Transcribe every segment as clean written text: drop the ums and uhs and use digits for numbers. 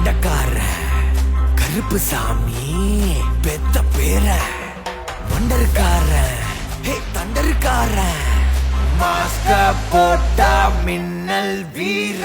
சண்டக்கார கருப்பு சாமி பெத்த பேர வண்டருக்கார தண்டருக்கார மாஸ்க போட்டா மின்னல் வீர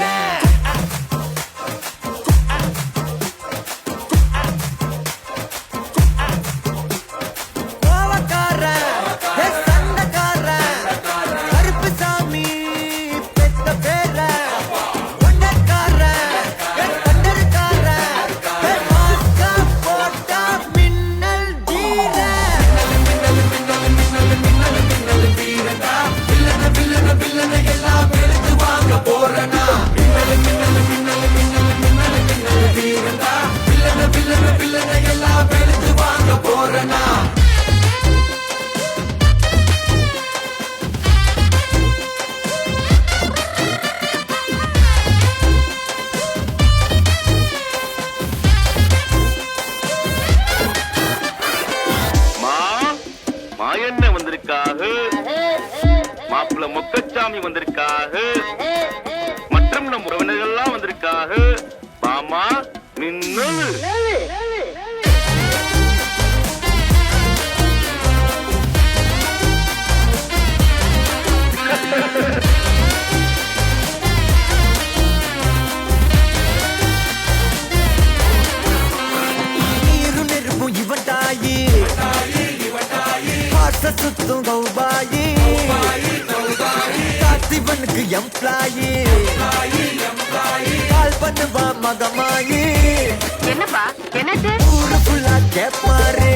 மாயண்ண வந்திருக்காக, மாப்பிள்ள மொக்கச்சாமி வந்திருக்காக, மற்றும் நம் உறவினர்கள்லாம் வந்திருக்காக. மாமா மின்னல் நீரு நெருப்பும் இவன் தாயி சுத்தும் கௌபாயி காத்திவனுக்கு எம்ப்ளாயி கால் பண்ணுவா மகமாயி என்னப்பா என்னது ஊரு ஃபுல்லா கேப்பாரு